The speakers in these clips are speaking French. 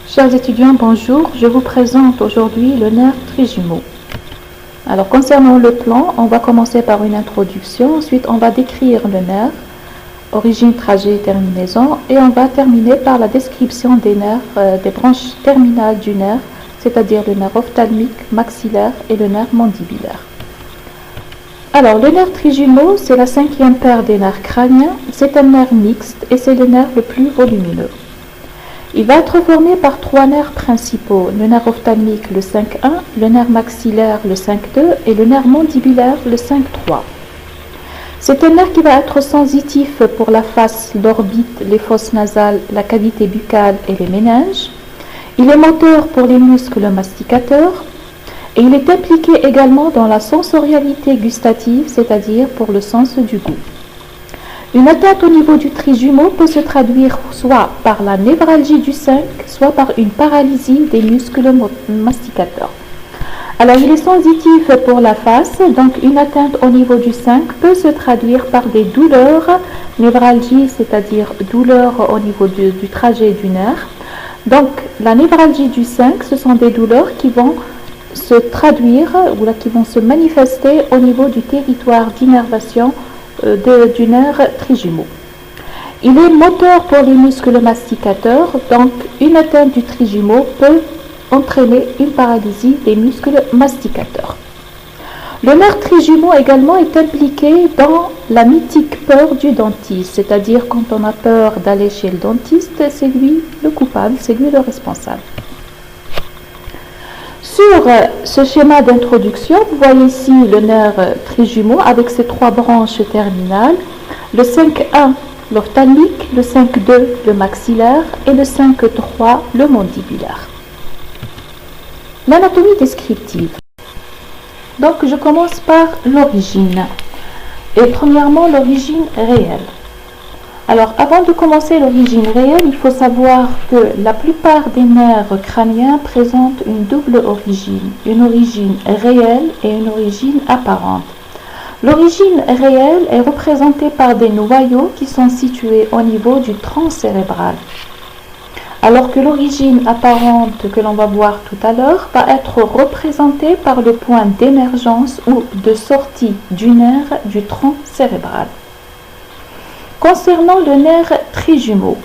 Chers étudiants, bonjour. Je vous présente aujourd'hui le nerf trijumeau. Alors, concernant le plan, on va commencer par une introduction. Ensuite, on va décrire le nerf, origine, trajet, terminaison. Et on va terminer par la description des nerfs, des branches terminales du nerf, c'est-à-dire le nerf ophtalmique, maxillaire et le nerf mandibulaire. Alors, le nerf trijumeau, c'est la cinquième paire des nerfs crâniens. C'est un nerf mixte et c'est le nerf le plus volumineux. Il va être formé par trois nerfs principaux, le nerf ophtalmique le 5-1, le nerf maxillaire le 5-2 et le nerf mandibulaire le 5-3. C'est un nerf qui va être sensitif pour la face, l'orbite, les fosses nasales, la cavité buccale et les méninges. Il est moteur pour les muscles masticateurs et il est impliqué également dans la sensorialité gustative, c'est-à-dire pour le sens du goût. Une atteinte au niveau du trijumeau peut se traduire soit par la névralgie du 5, soit par une paralysie des muscles masticateurs. Alors, il est sensitif pour la face, donc une atteinte au niveau du 5 peut se traduire par des douleurs, névralgie, c'est-à-dire douleur au niveau du trajet du nerf. Donc, la névralgie du 5, ce sont des douleurs qui vont se traduire ou qui vont se manifester au niveau du territoire d'innervation du nerf trijumeau. Il est moteur pour les muscles masticateurs, donc une atteinte du trijumeau peut entraîner une paralysie des muscles masticateurs. Le nerf trijumeau également est impliqué dans la mythique peur du dentiste, c'est-à-dire quand on a peur d'aller chez le dentiste, c'est lui le coupable, c'est lui le responsable. Sur ce schéma d'introduction, vous voyez ici le nerf trijumeau avec ses trois branches terminales, le 5-1 l'ophtalmique, le 5-2 le maxillaire et le 5-3 le mandibulaire. L'anatomie descriptive. Donc je commence par l'origine. Et premièrement l'origine réelle. Alors, avant de commencer l'origine réelle, il faut savoir que la plupart des nerfs crâniens présentent une double origine, une origine réelle et une origine apparente. L'origine réelle est représentée par des noyaux qui sont situés au niveau du tronc cérébral, alors que l'origine apparente que l'on va voir tout à l'heure va être représentée par le point d'émergence ou de sortie du nerf du tronc cérébral. Concernant le nerf trijumeau,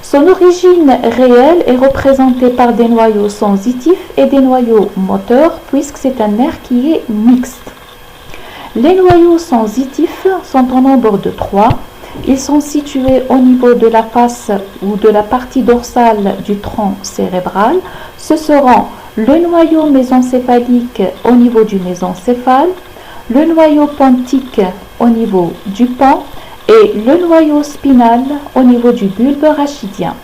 son origine réelle est représentée par des noyaux sensitifs et des noyaux moteurs puisque c'est un nerf qui est mixte. Les noyaux sensitifs sont au nombre de 3. Ils sont situés au niveau de la face ou de la partie dorsale du tronc cérébral. Ce seront le noyau mésencéphalique au niveau du mésencéphale, le noyau pontique au niveau du pont, et le noyau spinal au niveau du bulbe rachidien.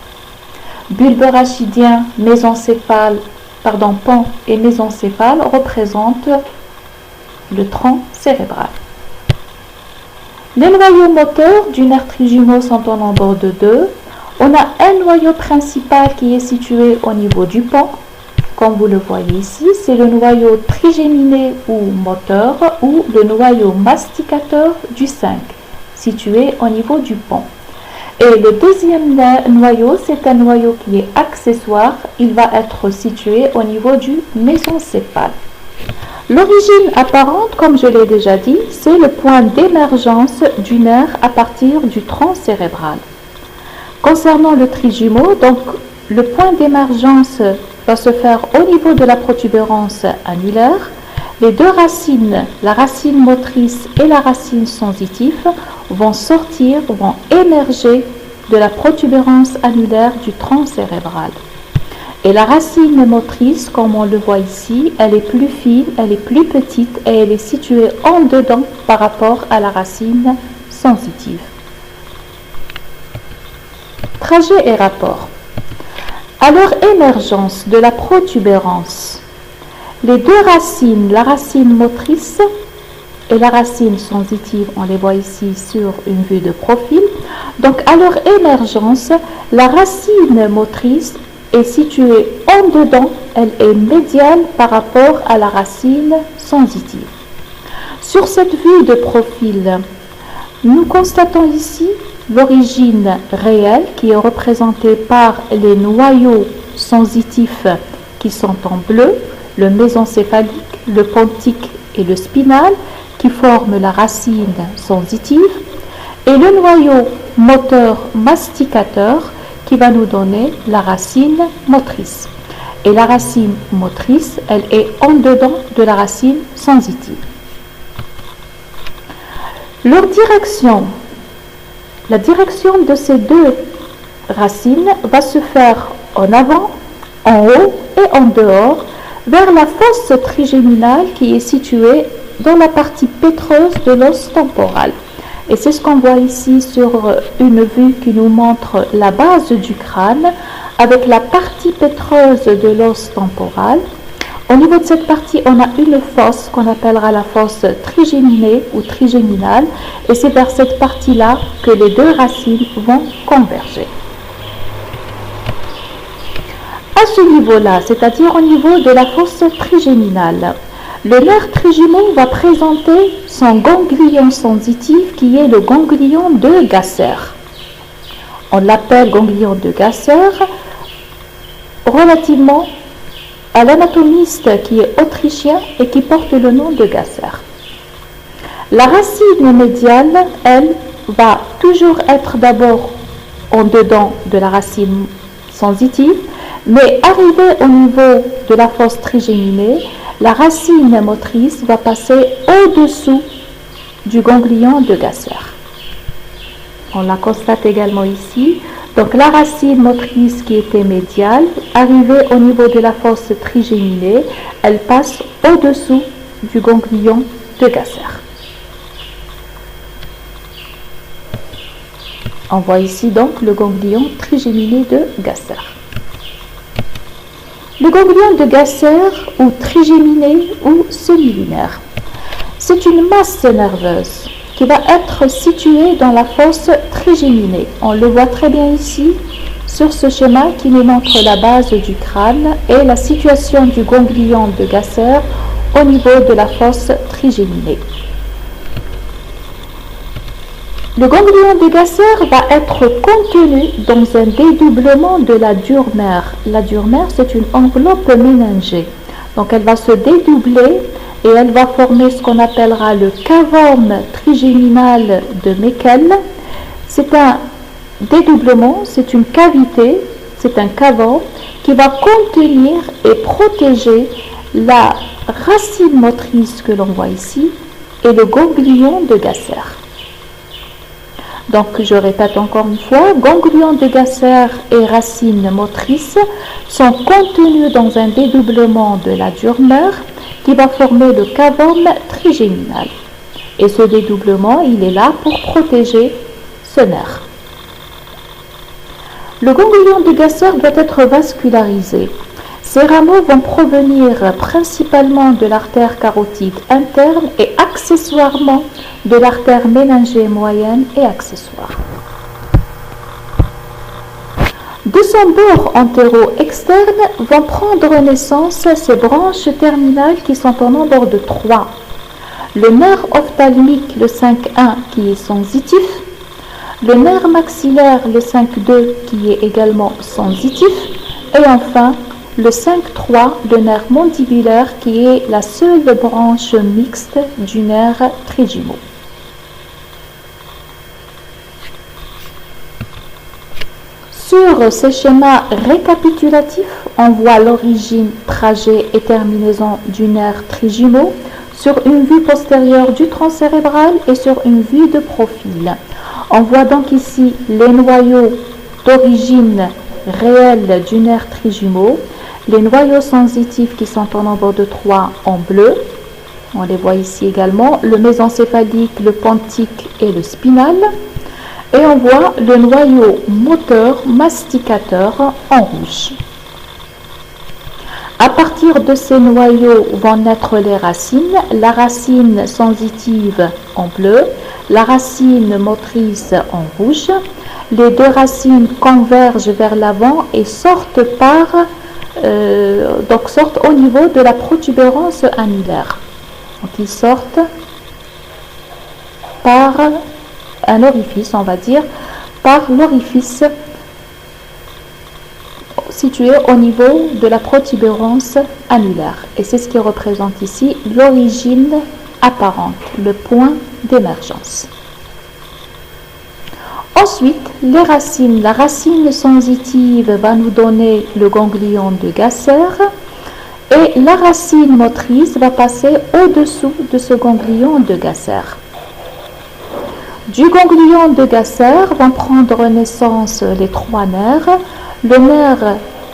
Bulbe rachidien, pont et mésencéphale représentent le tronc cérébral. Les noyaux moteurs du nerf trijumeau sont au nombre de 2. On a un noyau principal qui est situé au niveau du pont. Comme vous le voyez ici, c'est le noyau trigéminé ou moteur ou le noyau masticateur du 5. Situé au niveau du pont. Et le deuxième noyau, c'est un noyau qui est accessoire. Il va être situé au niveau du mésencéphale. L'origine apparente, comme je l'ai déjà dit, c'est le point d'émergence du nerf à partir du tronc cérébral. Concernant le trijumeau, donc le point d'émergence va se faire au niveau de la protubérance annulaire. Les deux racines, la racine motrice et la racine sensitive, vont émerger de la protubérance annulaire du tronc cérébral. Et la racine motrice, comme on le voit ici, elle est plus fine, elle est plus petite et elle est située en dedans par rapport à la racine sensitive. Trajet et rapport. À leur émergence de la protubérance, les deux racines, la racine motrice et la racine sensitive, on les voit ici sur une vue de profil. Donc, à leur émergence, la racine motrice est située en dedans, elle est médiane par rapport à la racine sensitive. Sur cette vue de profil, nous constatons ici l'origine réelle qui est représentée par les noyaux sensitifs qui sont en bleu, le mésencéphalique, le pontique et le spinal qui forment la racine sensitive, et le noyau moteur masticateur qui va nous donner la racine motrice. Et la racine motrice, elle est en dedans de la racine sensitive. Leur direction, la direction de ces deux racines va se faire en avant, en haut et en dehors, vers la fosse trigéminale qui est située dans la partie pétreuse de l'os temporal. Et c'est ce qu'on voit ici sur une vue qui nous montre la base du crâne avec la partie pétreuse de l'os temporal. Au niveau de cette partie, on a une fosse qu'on appellera la fosse trigéminée ou trigéminale, et c'est vers cette partie-là que les deux racines vont converger. À ce niveau-là, c'est-à-dire au niveau de la fosse trigéminale, le nerf trigémaux va présenter son ganglion sensitif qui est le ganglion de Gasser. On l'appelle ganglion de Gasser relativement à l'anatomiste qui est autrichien et qui porte le nom de Gasser. La racine médiale, elle, va toujours être d'abord en dedans de la racine sensitive, mais arrivée au niveau de la fosse trigéminée, la racine motrice va passer au-dessous du ganglion de Gasser. On la constate également ici. Donc la racine motrice qui était médiale, arrivée au niveau de la fosse trigéminée, elle passe au-dessous du ganglion de Gasser. On voit ici donc le ganglion trigéminé de Gasser. Le ganglion de Gasser, ou trigéminé ou semi-lunaire, c'est une masse nerveuse qui va être située dans la fosse trigéminée. On le voit très bien ici sur ce schéma qui nous montre la base du crâne et la situation du ganglion de Gasser au niveau de la fosse trigéminée. Le ganglion de Gasser va être contenu dans un dédoublement de la dure mère. La dure mère, c'est une enveloppe méningée. Donc elle va se dédoubler et elle va former ce qu'on appellera le cavum trigéminal de Meckel. C'est un dédoublement, c'est une cavité, c'est un cavum qui va contenir et protéger la racine motrice que l'on voit ici et le ganglion de Gasser. Donc, je répète encore une fois, ganglion de Gasser et racine motrice sont contenus dans un dédoublement de la dure mère qui va former le cavum trigéminal. Et ce dédoublement, il est là pour protéger ce nerf. Le ganglion de Gasser doit être vascularisé. Ces rameaux vont provenir principalement de l'artère carotide interne et accessoirement de l'artère méningée moyenne et accessoire. De son bord antéro-externe vont prendre naissance ces branches terminales qui sont au nombre de 3. Le nerf ophtalmique, le 5-1, qui est sensitif, le nerf maxillaire, le 5-2, qui est également sensitif, et enfin le 5-3, le nerf mandibulaire, qui est la seule branche mixte du nerf trigémaux. Sur ce schéma récapitulatif, on voit l'origine, trajet et terminaison du nerf trigémaux sur une vue postérieure du tronc cérébral et sur une vue de profil. On voit donc ici les noyaux d'origine réelle du nerf trigémaux, les noyaux sensitifs qui sont au nombre de 3 en bleu, on les voit ici également, le mésencéphalique, le pontique et le spinal. Et on voit le noyau moteur masticateur en rouge. À partir de ces noyaux vont naître les racines, la racine sensitive en bleu, la racine motrice en rouge. Les deux racines convergent vers l'avant et sortent au niveau de la protubérance annulaire. Donc ils sortent par un orifice, on va dire, par l'orifice situé au niveau de la protubérance annulaire. Et c'est ce qui représente ici l'origine apparente, le point d'émergence. Ensuite, les racines. La racine sensitive va nous donner le ganglion de Gasser et la racine motrice va passer au-dessous de ce ganglion de Gasser. Du ganglion de Gasser vont prendre naissance les trois nerfs, le nerf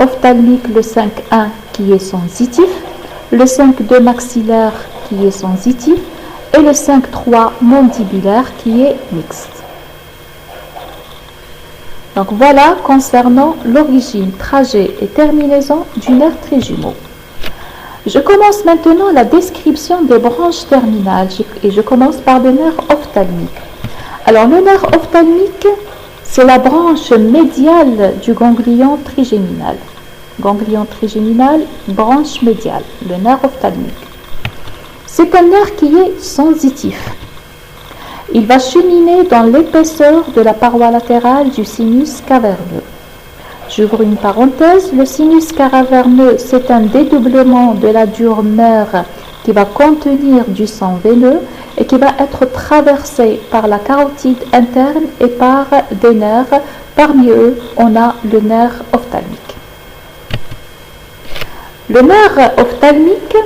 ophtalmique, le 5-1 qui est sensitif, le 5-2 maxillaire qui est sensitif et le 5-3 mandibulaire qui est mixte. Donc voilà concernant l'origine, trajet et terminaison du nerf trijumeau. Je commence maintenant la description des branches terminales et je commence par le nerf ophtalmique. Alors le nerf ophtalmique, c'est la branche médiale du ganglion trigéminal. Ganglion trigéminal, branche médiale, le nerf ophtalmique. C'est un nerf qui est sensitif. Il va cheminer dans l'épaisseur de la paroi latérale du sinus caverneux. J'ouvre une parenthèse, le sinus caverneux, c'est un dédoublement de la dure-mère qui va contenir du sang veineux et qui va être traversé par la carotide interne et par des nerfs. Parmi eux, on a le nerf ophtalmique. Le nerf ophtalmique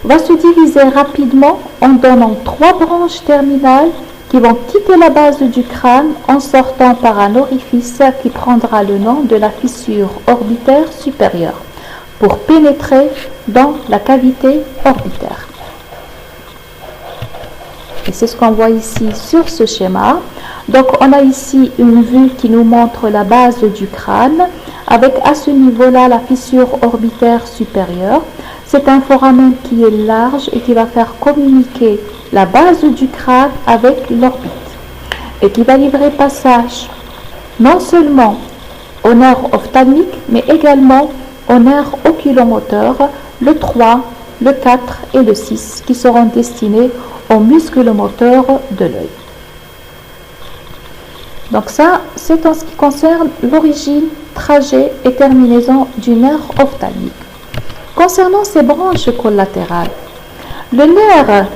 va se diviser rapidement en donnant trois branches terminales qui vont quitter la base du crâne en sortant par un orifice qui prendra le nom de la fissure orbitaire supérieure pour pénétrer dans la cavité orbitaire. Et c'est ce qu'on voit ici sur ce schéma. Donc on a ici une vue qui nous montre la base du crâne avec à ce niveau-là la fissure orbitaire supérieure. C'est un foramen qui est large et qui va faire communiquer la base du crâne avec l'orbite et qui va livrer passage non seulement au nerf ophtalmique mais également au nerf oculomoteur, le 3, le 4 et le 6 qui seront destinés aux muscles moteurs de l'œil. Donc ça, c'est en ce qui concerne l'origine, trajet et terminaison du nerf ophtalmique. Concernant ces branches collatérales, le nerf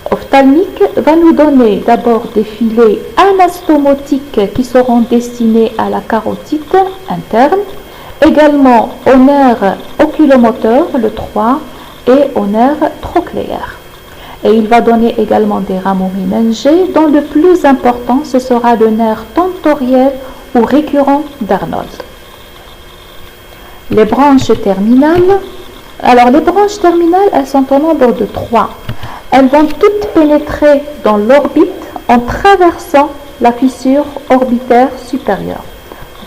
ophtalmique va nous donner d'abord des filets anastomotiques qui seront destinés à la carotide interne, également au nerf oculomoteur, le 3, et au nerf trochléaire. Et il va donner également des rameaux méningés, dont le plus important, ce sera le nerf tentoriel ou récurrent d'Arnold. Les branches terminales. Alors, les branches terminales, elles sont au nombre de 3. Elles vont toutes pénétrer dans l'orbite en traversant la fissure orbitaire supérieure.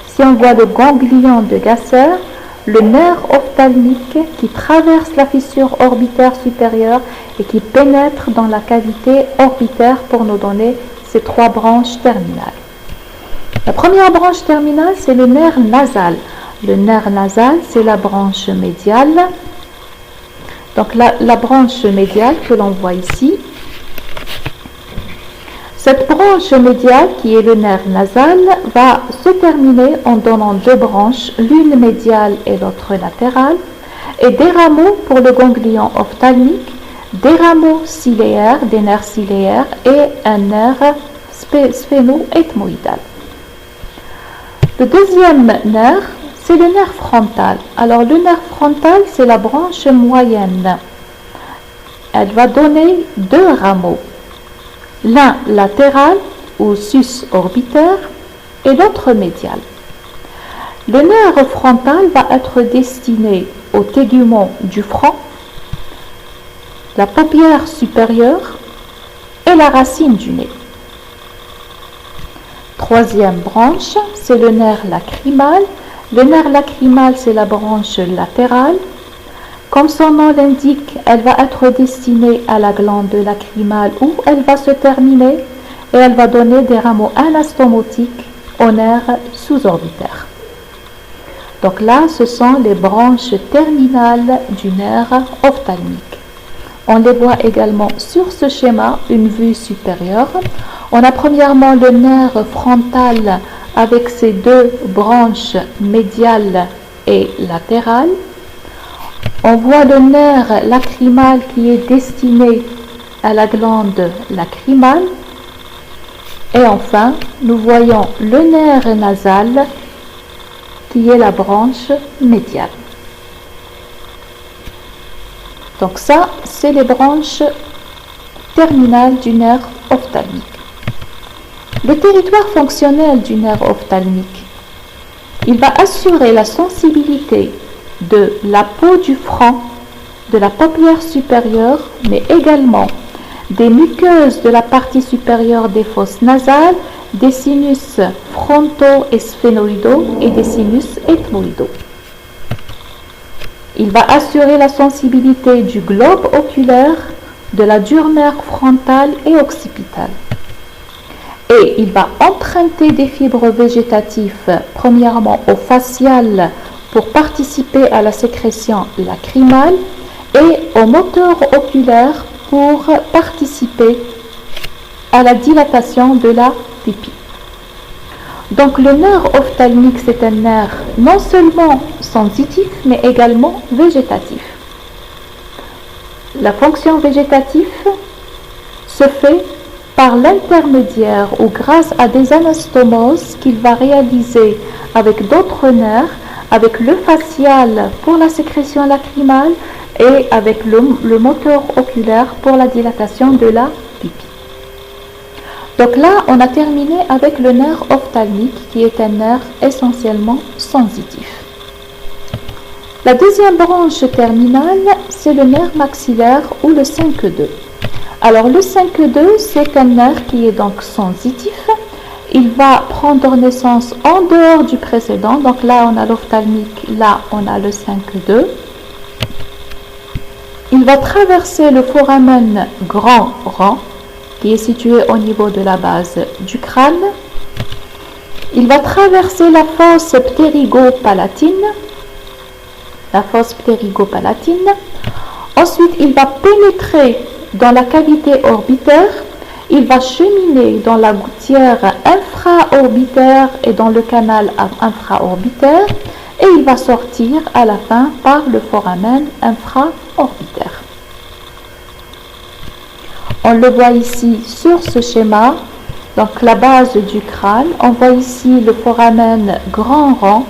Si on voit le ganglion de Gasser, le nerf ophtalmique qui traverse la fissure orbitaire supérieure et qui pénètre dans la cavité orbitaire pour nous donner ces 3 branches terminales. La première branche terminale, c'est le nerf nasal. Le nerf nasal, c'est la branche médiale. Donc la branche médiale que l'on voit ici, cette branche médiale qui est le nerf nasal va se terminer en donnant 2 branches, l'une médiale et l'autre latérale, et des rameaux pour le ganglion ophtalmique, des rameaux ciliaires, des nerfs ciliaires et un nerf sphéno-ethmoïdal. Le deuxième nerf, c'est le nerf frontal. Alors le nerf frontal, c'est la branche moyenne. Elle va donner 2 rameaux. L'un latéral ou sus-orbitaire et l'autre médial. Le nerf frontal va être destiné au tégument du front, la paupière supérieure et la racine du nez. Troisième branche, c'est le nerf lacrymal. Le nerf lacrymal, c'est la branche latérale. Comme son nom l'indique, elle va être destinée à la glande lacrymale où elle va se terminer et elle va donner des rameaux anastomotiques au nerf sous-orbitaire. Donc là, ce sont les branches terminales du nerf ophtalmique. On les voit également sur ce schéma, une vue supérieure. On a premièrement le nerf frontal avec ses 2 branches médiales et latéral. On voit le nerf lacrymal qui est destiné à la glande lacrymale. Et enfin, nous voyons le nerf nasal qui est la branche médiale. Donc ça, c'est les branches terminales du nerf ophtalmique. Le territoire fonctionnel du nerf ophtalmique, il va assurer la sensibilité de la peau du front, de la paupière supérieure, mais également des muqueuses de la partie supérieure des fosses nasales, des sinus frontaux et sphénoïdaux et des sinus ethmoïdaux. Il va assurer la sensibilité du globe oculaire, de la durnaire frontale et occipitale. Et il va emprunter des fibres végétatives, premièrement au facial pour participer à la sécrétion lacrymale et au moteur oculaire pour participer à la dilatation de la pupille. Donc le nerf ophtalmique, c'est un nerf non seulement sensitif, mais également végétatif. La fonction végétative se fait par l'intermédiaire ou grâce à des anastomoses qu'il va réaliser avec d'autres nerfs, avec le facial pour la sécrétion lacrymale et avec le moteur oculaire pour la dilatation de la pupille. Donc là, on a terminé avec le nerf ophtalmique qui est un nerf essentiellement sensitif. La deuxième branche terminale, c'est le nerf maxillaire ou le 5-2. Alors le 5-2, c'est un nerf qui est donc sensitif. Il va prendre naissance en dehors du précédent. Donc là, on a l'ophtalmique, là, on a le 5-2. Il va traverser le foramen grand rond qui est situé au niveau de la base du crâne. Il va traverser la fosse ptérygopalatine. Ensuite, il va pénétrer dans la cavité orbitaire. Il va cheminer dans la gouttière infraorbitaire et dans le canal infraorbitaire. Et il va sortir à la fin par le foramen infraorbitaire. On le voit ici sur ce schéma, donc la base du crâne. On voit ici le foramen grand rond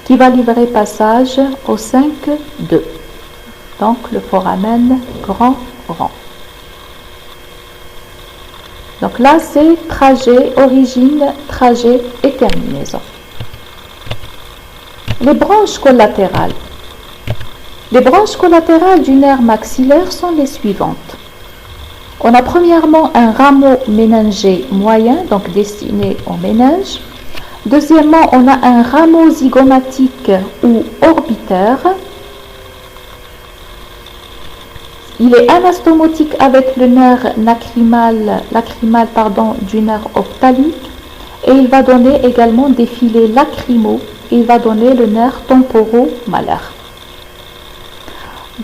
qui va livrer passage au 5-2. Donc le foramen grand rond. Donc là, c'est trajet, origine, trajet et terminaison. Les branches collatérales. Les branches collatérales du nerf maxillaire sont les suivantes. On a premièrement un rameau méningé moyen, donc destiné au méninge. Deuxièmement, on a un rameau zygomatique ou orbitaire. Il est anastomotique avec le nerf lacrymal du nerf ophtalmique et il va donner également des filets lacrymaux et il va donner le nerf temporomalaire.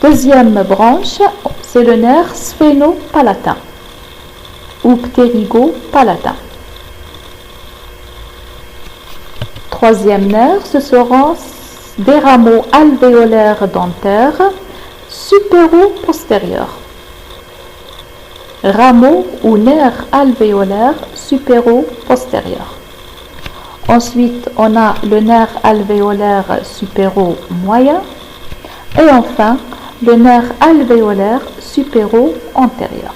Deuxième branche, c'est le nerf sphénopalatin ou ptérygopalatin. Troisième nerf, ce seront des rameaux alvéolaires dentaires supéro-postérieurs. Rameau ou nerf alvéolaire supéro-postérieur. Ensuite, on a le nerf alvéolaire supéro-moyen. Et enfin, le nerf alvéolaire supéro-antérieur.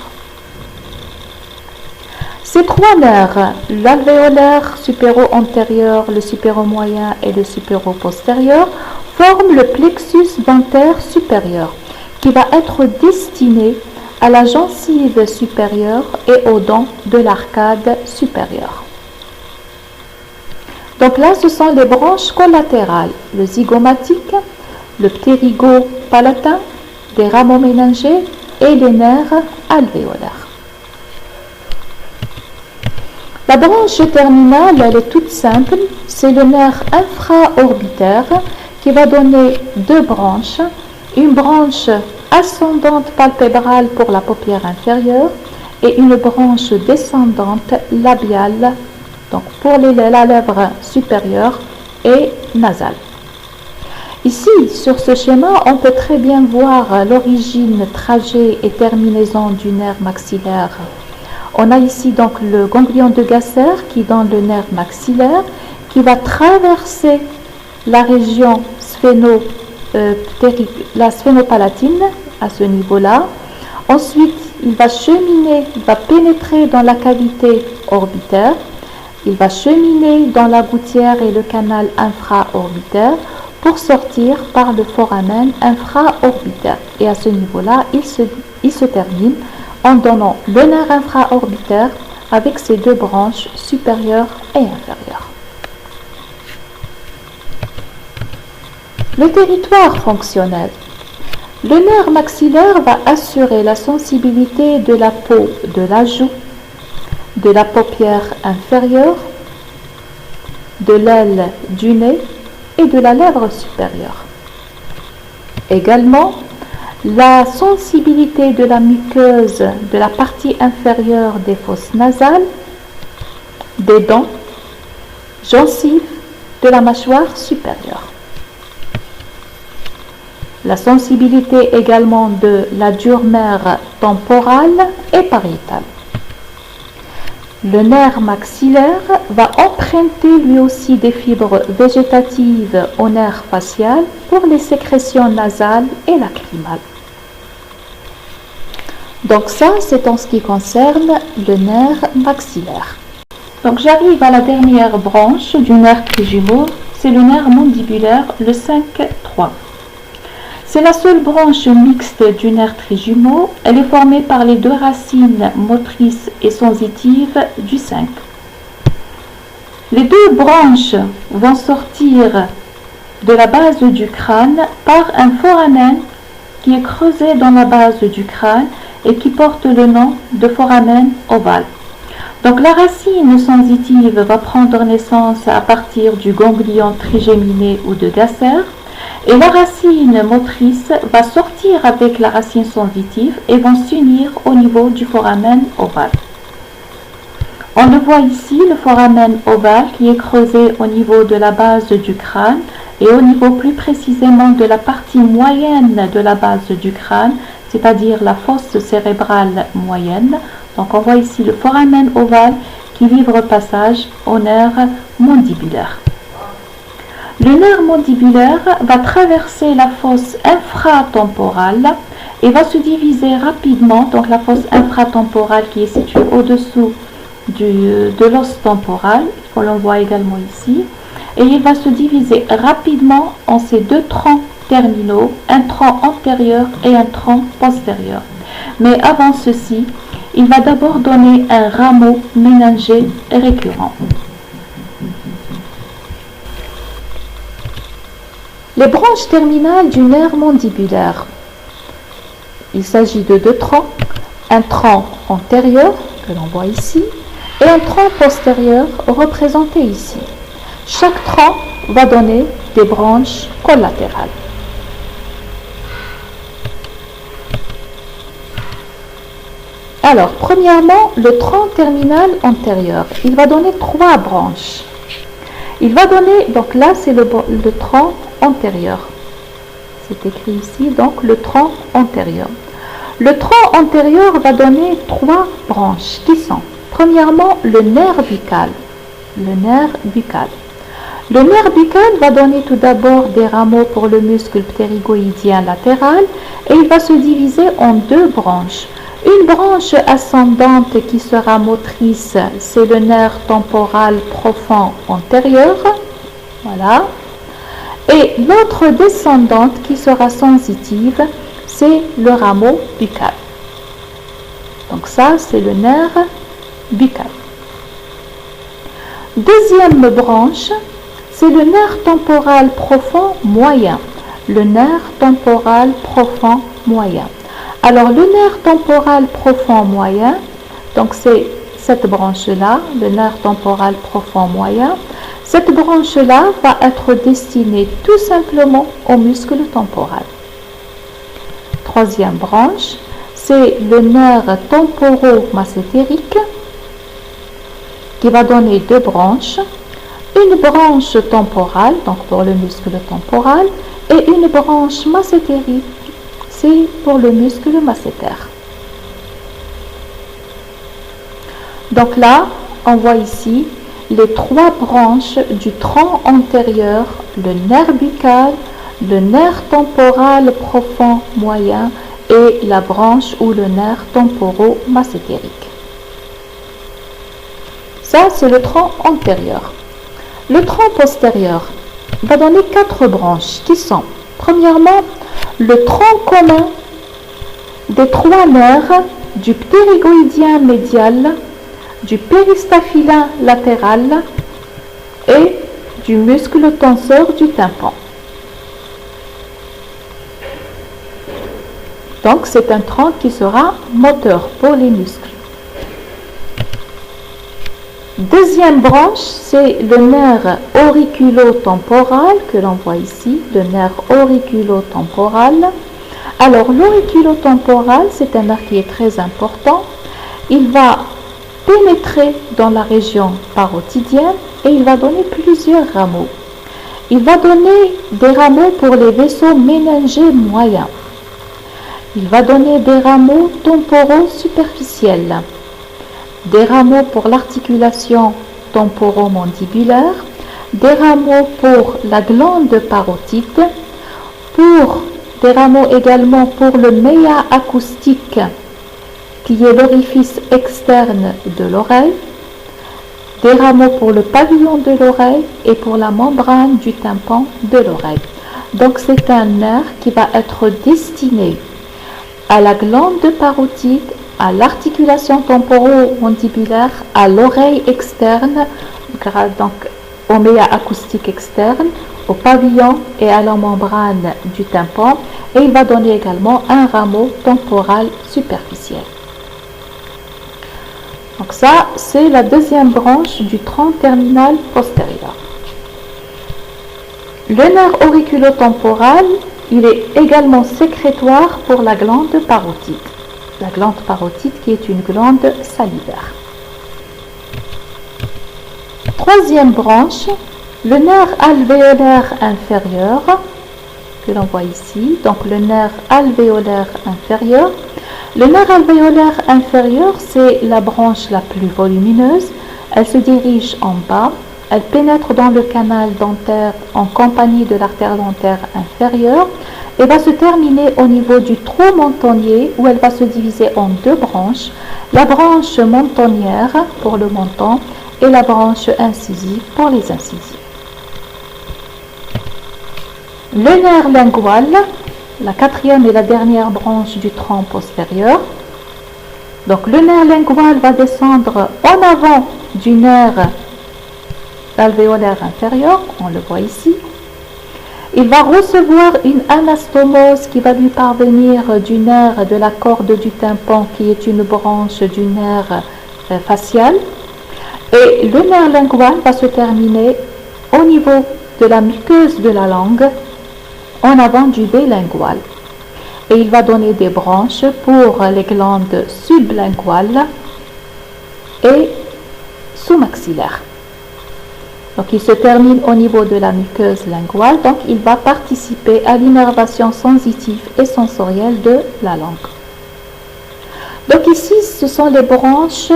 Ces trois nerfs, l'alvéolaire supéro-antérieur, le supéro-moyen et le supéro-postérieur, forment le plexus dentaire supérieur qui va être destiné à la gencive supérieure et aux dents de l'arcade supérieure. Donc là, ce sont les branches collatérales, le zygomatique, le ptérygopalatin, des rameaux méningés et les nerfs alvéolaires. La branche terminale, elle est toute simple, c'est le nerf infraorbitaire qui va donner deux branches, une branche ascendante palpébrale pour la paupière inférieure et une branche descendante labiale, donc pour la lèvre supérieure et nasale. Ici, sur ce schéma, on peut très bien voir l'origine, trajet et terminaison du nerf maxillaire. On a ici donc le ganglion de Gasser qui donne le nerf maxillaire, qui va traverser la région la sphénopalatine à ce niveau-là. Ensuite, il va cheminer, il va pénétrer dans la cavité orbitaire. Il va cheminer dans la gouttière et le canal infraorbitaire pour sortir par le foramen infraorbitaire. Et à ce niveau-là, il se termine en donnant le nerf infraorbitaire avec ses deux branches supérieures et inférieures. Le territoire fonctionnel. Le nerf maxillaire va assurer la sensibilité de la peau de la joue, de la paupière inférieure, de l'aile du nez et de la lèvre supérieure. Également, la sensibilité de la muqueuse de la partie inférieure des fosses nasales, des dents, gencives, de la mâchoire supérieure. La sensibilité également de la dure-mère temporale et pariétale. Le nerf maxillaire va emprunter lui aussi des fibres végétatives au nerf facial pour les sécrétions nasales et lacrymales. Donc ça, c'est en ce qui concerne le nerf maxillaire. Donc j'arrive à la dernière branche du nerf trijumeau, c'est le nerf mandibulaire, le 5-3. C'est la seule branche mixte du nerf trijumeau. Elle est formée par les deux racines motrices et sensitives du 5. Les deux branches vont sortir de la base du crâne par un foramen qui est creusé dans la base du crâne et qui porte le nom de foramen ovale. Donc la racine sensitive va prendre naissance à partir du ganglion trigéminé ou de Gasser. Et la racine motrice va sortir avec la racine sensitive et vont s'unir au niveau du foramen ovale. On le voit ici, le foramen ovale qui est creusé au niveau de la base du crâne et au niveau plus précisément de la partie moyenne de la base du crâne, c'est-à-dire la fosse cérébrale moyenne. Donc on voit ici le foramen ovale qui livre passage au nerf mandibulaire. Le nerf mandibulaire va traverser la fosse infratemporale et va se diviser rapidement, donc la fosse infratemporale qui est située au-dessous de l'os temporal, on le voit également ici, et il va se diviser rapidement en ces deux troncs terminaux, un tronc antérieur et un tronc postérieur. Mais avant ceci, il va d'abord donner un rameau méningé récurrent. Les branches terminales du nerf mandibulaire. Il s'agit de deux troncs, un tronc antérieur que l'on voit ici et un tronc postérieur représenté ici. Chaque tronc va donner des branches collatérales. Alors, premièrement, le tronc terminal antérieur, il va donner trois branches. Il va donner, donc là c'est le tronc antérieur. C'est écrit ici, donc le tronc antérieur. Le tronc antérieur va donner trois branches qui sont, premièrement, le nerf buccal. Le nerf buccal. Le nerf buccal va donner tout d'abord des rameaux pour le muscle ptérygoïdien latéral et il va se diviser en deux branches. Une branche ascendante qui sera motrice, c'est le nerf temporal profond antérieur. Voilà. Et l'autre descendante qui sera sensitive, c'est le rameau buccal. Donc ça, c'est le nerf buccal. Deuxième branche, c'est le nerf temporal profond moyen. Le nerf temporal profond moyen. Alors, le nerf temporal profond moyen, donc c'est cette branche-là, le nerf temporal profond moyen. Cette branche-là va être destinée tout simplement au muscle temporal. Troisième branche, c'est le nerf temporo-massétérique qui va donner deux branches. Une branche temporale, donc pour le muscle temporal, Et une branche masséterique, c'est pour le muscle masséter. Donc là, on voit ici les trois branches du tronc antérieur, le nerf buccal, le nerf temporal profond moyen et la branche ou le nerf temporo-massétérique. Ça, c'est le tronc antérieur. Le tronc postérieur va donner quatre branches qui sont, premièrement, le tronc commun des trois nerfs du ptérygoïdien médial, du péristaphylin latéral et du muscle tenseur du tympan. Donc, c'est un tronc qui sera moteur pour les muscles. Deuxième branche, c'est le nerf auriculo-temporal que l'on voit ici, le nerf auriculo-temporal. Alors, l'auriculo-temporal, c'est un nerf qui est très important. Il va pénétrer dans la région parotidienne et il va donner plusieurs rameaux. Il va donner des rameaux pour les vaisseaux méningés moyens. Il va donner des rameaux temporaux superficiels, des rameaux pour l'articulation temporomandibulaire, des rameaux pour la glande parotide, des rameaux également pour le méa acoustique, qui est l'orifice externe de l'oreille, des rameaux pour le pavillon de l'oreille et pour la membrane du tympan de l'oreille. Donc c'est un nerf qui va être destiné à la glande parotide, à l'articulation temporomandibulaire, à l'oreille externe, donc au méa acoustique externe, au pavillon et à la membrane du tympan, et il va donner également un rameau temporal superficiel. Donc ça, c'est la deuxième branche du tronc terminal postérieur. Le nerf auriculo-temporal, il est également sécrétoire pour la glande parotide. La glande parotide qui est une glande salivaire. Troisième branche, le nerf alvéolaire inférieur, que l'on voit ici, donc le nerf alvéolaire inférieur. Le nerf alvéolaire inférieur, c'est la branche la plus volumineuse. Elle se dirige en bas, elle pénètre dans le canal dentaire en compagnie de l'artère dentaire inférieure et va se terminer au niveau du trou mentonnier où elle va se diviser en deux branches, la branche mentonnière pour le menton et la branche incisive pour les incisives. Le nerf lingual, la quatrième et la dernière branche du tronc postérieur. Donc le nerf lingual va descendre en avant du nerf alvéolaire inférieur, on le voit ici. Il va recevoir une anastomose qui va lui parvenir du nerf de la corde du tympan qui est une branche du nerf facial. Et le nerf lingual va se terminer au niveau de la muqueuse de la langue en avant du baie lingual. Et il va donner des branches pour les glandes sublinguales et sous-maxillaires. Donc il se termine au niveau de la muqueuse linguale, donc il va participer à l'innervation sensitive et sensorielle de la langue. Donc ici, ce sont les branches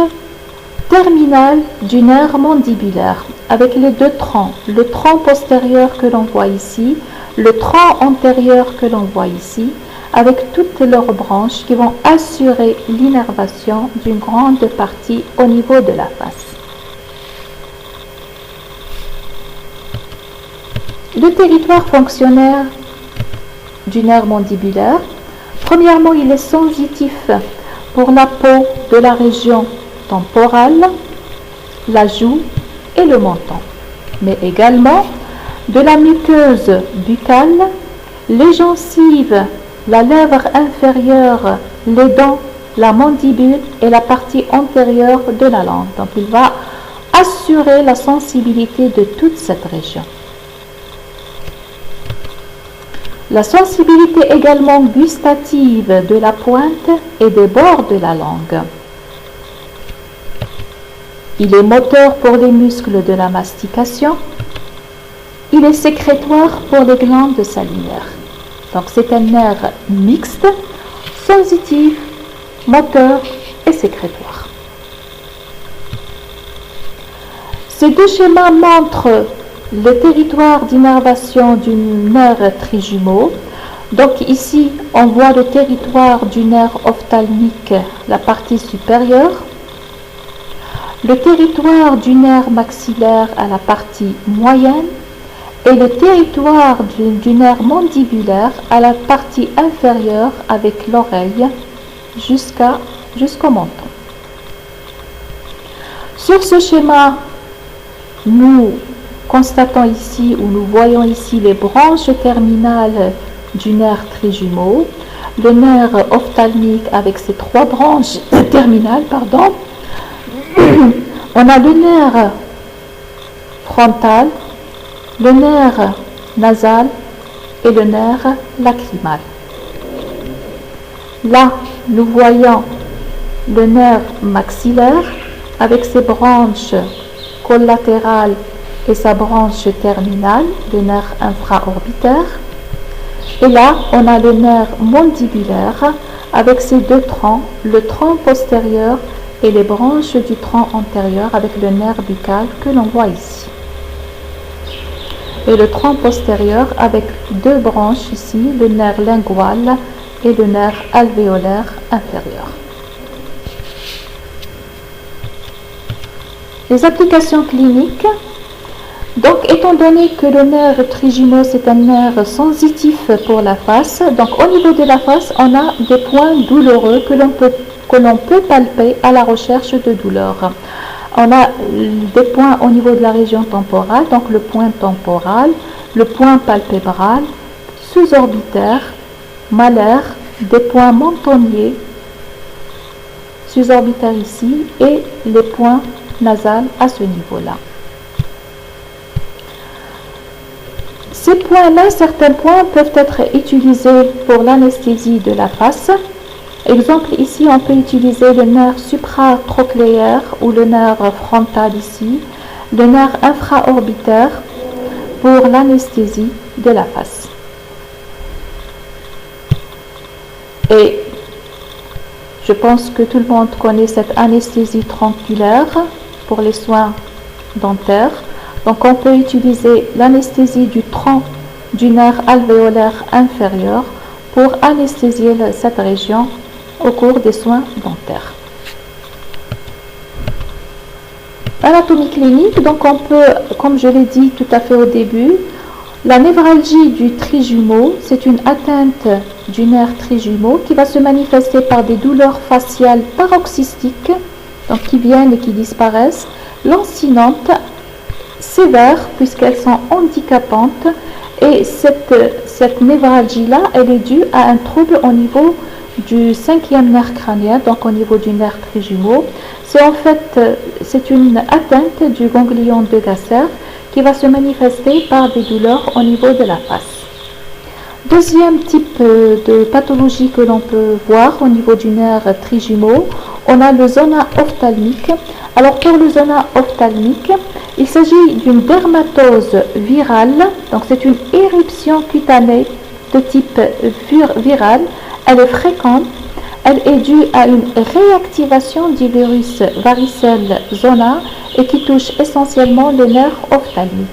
terminales du nerf mandibulaire avec les deux troncs, le tronc postérieur que l'on voit ici, le tronc antérieur que l'on voit ici, avec toutes leurs branches qui vont assurer l'innervation d'une grande partie au niveau de la face. Le territoire fonctionnaire du nerf mandibulaire, premièrement, il est sensitif pour la peau de la région temporale, la joue et le menton, mais également de la muqueuse buccale, les gencives, la lèvre inférieure, les dents, la mandibule et la partie antérieure de la langue. Donc il va assurer la sensibilité de toute cette région. La sensibilité également gustative de la pointe et des bords de la langue. Il est moteur pour les muscles de la mastication. Il il est sécrétoire pour les glandes salivaires. Donc c'est un nerf mixte, sensitif, moteur et sécrétoire. Ces deux schémas montrent le territoire d'innervation du nerf trijumeau. Donc ici, on voit le territoire du nerf ophtalmique, la partie supérieure, le territoire du nerf maxillaire à la partie moyenne et le territoire du nerf mandibulaire à la partie inférieure avec l'oreille jusqu'au menton. Sur ce schéma, nous constatons ici ou nous voyons ici les branches terminales du nerf trijumeau, le nerf ophtalmique avec ses trois branches terminales, on a le nerf frontal, le nerf nasal et le nerf lacrymal. Là, nous voyons le nerf maxillaire avec ses branches collatérales et sa branche terminale, le nerf infraorbitaire. Et là, on a le nerf mandibulaire avec ses deux troncs, le tronc postérieur et les branches du tronc antérieur avec le nerf buccal que l'on voit ici. Et le tronc postérieur avec deux branches ici, le nerf lingual et le nerf alvéolaire inférieur. Les applications cliniques. Donc, étant donné que le nerf trijumeau, c'est un nerf sensitif pour la face, donc au niveau de la face, on a des points douloureux que l'on peut palper à la recherche de douleur. On a des points au niveau de la région temporale, donc le point temporal, le point palpébral, sous-orbitaire, malaire, des points mentonniers, sous-orbitaire ici, et les points nasales à ce niveau-là. Ces points-là, certains points peuvent être utilisés pour l'anesthésie de la face. Exemple, ici, on peut utiliser le nerf supratrochléaire ou le nerf frontal ici, le nerf infraorbitaire pour l'anesthésie de la face. Et je pense que tout le monde connaît cette anesthésie tronculaire pour les soins dentaires. Donc on peut utiliser l'anesthésie du tronc du nerf alvéolaire inférieur pour anesthésier cette région au cours des soins dentaires. Anatomie clinique, donc on peut, comme je l'ai dit tout à fait au début, la névralgie du trijumeau, c'est une atteinte du nerf trijumeau qui va se manifester par des douleurs faciales paroxystiques, donc qui viennent et qui disparaissent, lancinantes, sévères puisqu'elles sont handicapantes, et cette névralgie-là, elle est due à un trouble au niveau du cinquième nerf crânien, donc au niveau du nerf trijumeau. C'est une atteinte du ganglion de Gasser qui va se manifester par des douleurs au niveau de la face. Deuxième type de pathologie que l'on peut voir au niveau du nerf trijumeau, on a le zona ophtalmique. Alors pour le zona ophtalmique, il s'agit d'une dermatose virale, donc c'est une éruption cutanée de type viral. Elle est fréquente, elle est due à une réactivation du virus varicelle zona et qui touche essentiellement le nerf ophtalmique.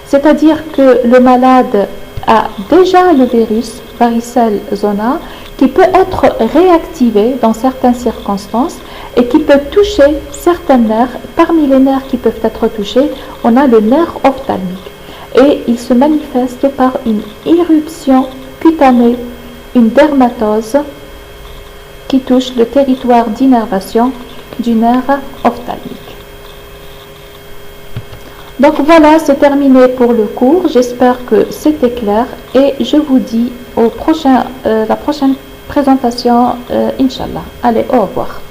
C'est-à-dire que le malade a déjà le virus varicelle zona qui peut être réactivé dans certaines circonstances et qui peut toucher certains nerfs. Parmi les nerfs qui peuvent être touchés, on a le nerf ophtalmique et il se manifeste par une éruption cutanée, une dermatose qui touche le territoire d'innervation du nerf ophtalmique. Donc voilà, c'est terminé pour le cours. J'espère que c'était clair et je vous dis la prochaine présentation, Inch'Allah. Allez, au revoir.